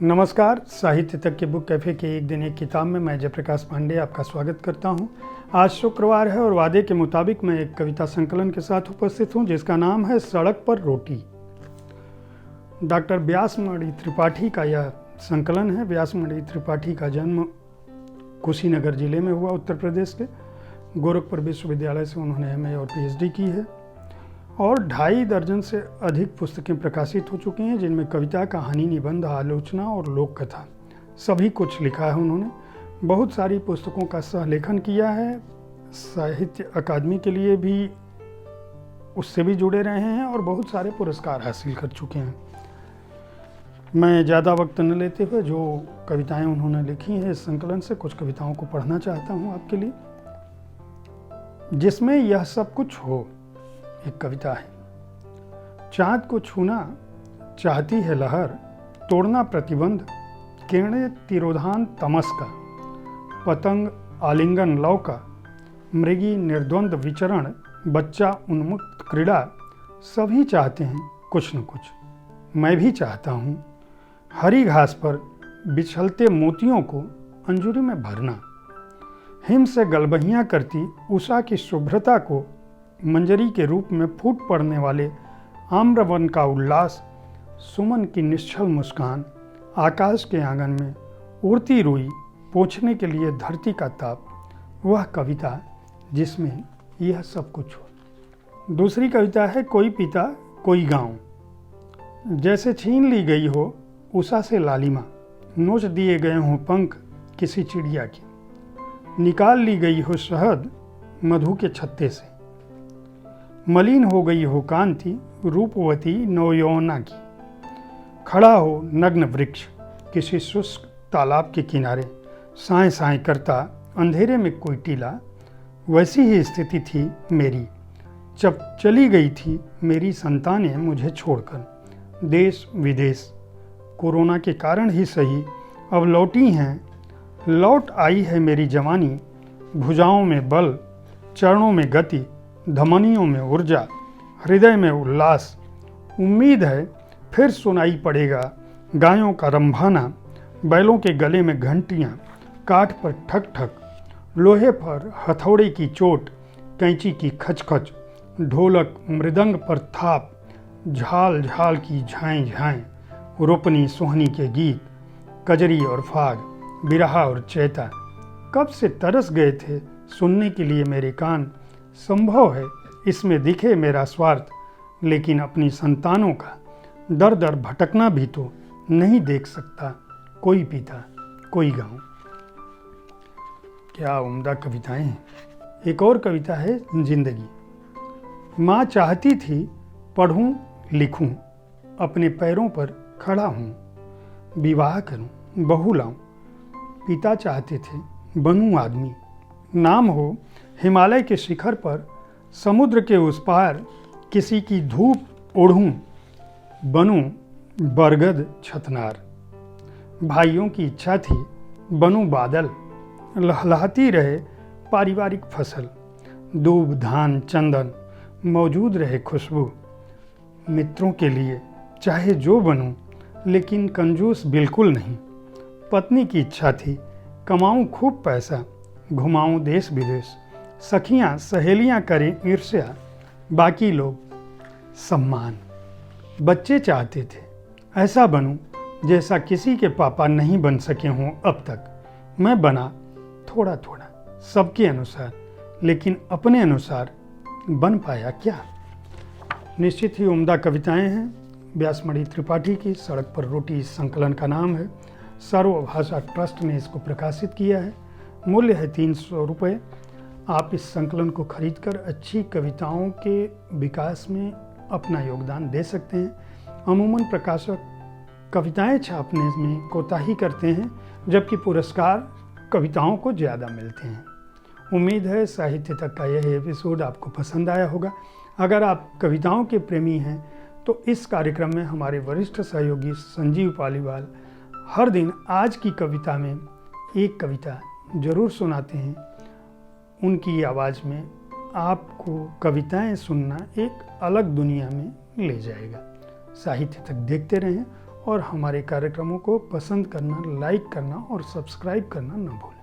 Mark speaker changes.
Speaker 1: नमस्कार। साहित्य तक के बुक कैफ़े के एक दिन एक किताब में मैं जयप्रकाश पांडे आपका स्वागत करता हूं। आज शुक्रवार है और वादे के मुताबिक मैं एक कविता संकलन के साथ उपस्थित हूं जिसका नाम है सड़क पर रोटी। डॉक्टर व्यासमणि त्रिपाठी का यह संकलन है। व्यासमणि त्रिपाठी का जन्म कुशीनगर जिले में हुआ, उत्तर प्रदेश के। गोरखपुर विश्वविद्यालय से उन्होंने एमए और पीएचडी की है और 2.5 दर्जन से अधिक पुस्तकें प्रकाशित हो चुकी हैं, जिनमें कविता, कहानी, निबंध, आलोचना और लोक कथा सभी कुछ लिखा है उन्होंने। बहुत सारी पुस्तकों का सहलेखन किया है, साहित्य अकादमी के लिए भी उससे भी जुड़े रहे हैं और बहुत सारे पुरस्कार हासिल कर चुके हैं। मैं ज़्यादा वक्त न लेते हुए जो कविताएं उन्होंने लिखी हैं इस संकलन से कुछ कविताओं को पढ़ना चाहता हूँ आपके लिए। जिसमें यह सब कुछ हो एक कविता है। चाँद को छूना चाहती है लहर, तोड़ना प्रतिबंध, किरणें तिरोधान तमस का, पतंग आलिंगन लौ का, मृगी निर्द्वंद विचरण, बच्चा उन्मुक्त क्रीड़ा, सभी चाहते हैं कुछ न कुछ। मैं भी चाहता हूँ हरी घास पर बिछलते मोतियों को अंजुरी में भरना, हिम से गलबहियाँ करती उषा की शुभ्रता को मंजरी के रूप में फूट पड़ने वाले आम्रवन का उल्लास, सुमन की निश्चल मुस्कान, आकाश के आंगन में उड़ती रुई, पोंछने के लिए धरती का ताप, वह कविता जिसमें यह सब कुछ हो। दूसरी कविता है कोई पिता कोई गांव। जैसे छीन ली गई हो उषा से लालिमा, नोच दिए गए हों पंख किसी चिड़िया के, निकाल ली गई हो शहद मधु के छत्ते से, मलिन हो गई हो कांति रूपवती नवयौवना की, खड़ा हो नग्न वृक्ष किसी शुष्क तालाब के किनारे, साए साए करता अंधेरे में कोई टीला, वैसी ही स्थिति थी मेरी जब चली गई थी मेरी संतानें मुझे छोड़कर। देश विदेश कोरोना के कारण ही सही अब लौटी हैं, लौट आई है मेरी जवानी, भुजाओं में बल, चरणों में गति, धमनियों में ऊर्जा, हृदय में उल्लास। उम्मीद है फिर सुनाई पड़ेगा गायों का रंभाना, बैलों के गले में घंटियाँ, काठ पर ठक ठक, लोहे पर हथौड़े की चोट, कैंची की खचखच, ढोलक मृदंग पर थाप, झाल झाल की झाएं झाएं, रोपनी सोहनी के गीत, कजरी और फाग, बिरहा और चैता। कब से तरस गए थे सुनने के लिए मेरे कान। संभव है इसमें दिखे मेरा स्वार्थ, लेकिन अपनी संतानों का दर दर भटकना भी तो नहीं देख सकता कोई पिता कोई गांव। क्या उम्दा कविताएं हैं। एक और कविता है जिंदगी। माँ चाहती थी पढ़ूं लिखूं, अपने पैरों पर खड़ा हूँ, विवाह करूं बहू लाऊं। पिता चाहते थे बनूं आदमी, नाम हो हिमालय के शिखर पर, समुद्र के उस पार किसी की धूप ओढ़ूं, बनूं बरगद छतनार। भाइयों की इच्छा थी बनूं बादल, लहलहाती रहे पारिवारिक फसल, दूब धान चंदन मौजूद रहे खुशबू। मित्रों के लिए चाहे जो बनूं, लेकिन कंजूस बिल्कुल नहीं। पत्नी की इच्छा थी कमाऊं खूब पैसा, घुमाऊं देश विदेश, सखियां सहेलियां करें ईर्ष्या, बाकी लोग सम्मान। बच्चे चाहते थे ऐसा बनूं जैसा किसी के पापा नहीं बन सके हों अब तक। मैं बना थोड़ा थोड़ा सबके अनुसार, लेकिन अपने अनुसार बन पाया क्या। निश्चित ही उम्दा कविताएं हैं व्यासमणि त्रिपाठी की। सड़क पर रोटी इस संकलन का नाम है। सर्वभाषा ट्रस्ट ने इसको प्रकाशित किया है। मूल्य है 300 रुपये। आप इस संकलन को खरीदकर अच्छी कविताओं के विकास में अपना योगदान दे सकते हैं। अमूमन प्रकाशक कविताएं छापने में कोताही करते हैं, जबकि पुरस्कार कविताओं को ज़्यादा मिलते हैं। उम्मीद है साहित्य तक का यह एपिसोड आपको पसंद आया होगा। अगर आप कविताओं के प्रेमी हैं तो इस कार्यक्रम में हमारे वरिष्ठ सहयोगी संजीव पालीवाल हर दिन आज की कविता में एक कविता जरूर सुनाते हैं। उनकी आवाज़ में आपको कविताएं सुनना एक अलग दुनिया में ले जाएगा। साहित्य तक देखते रहें और हमारे कार्यक्रमों को पसंद करना, लाइक करना और सब्सक्राइब करना न भूलें।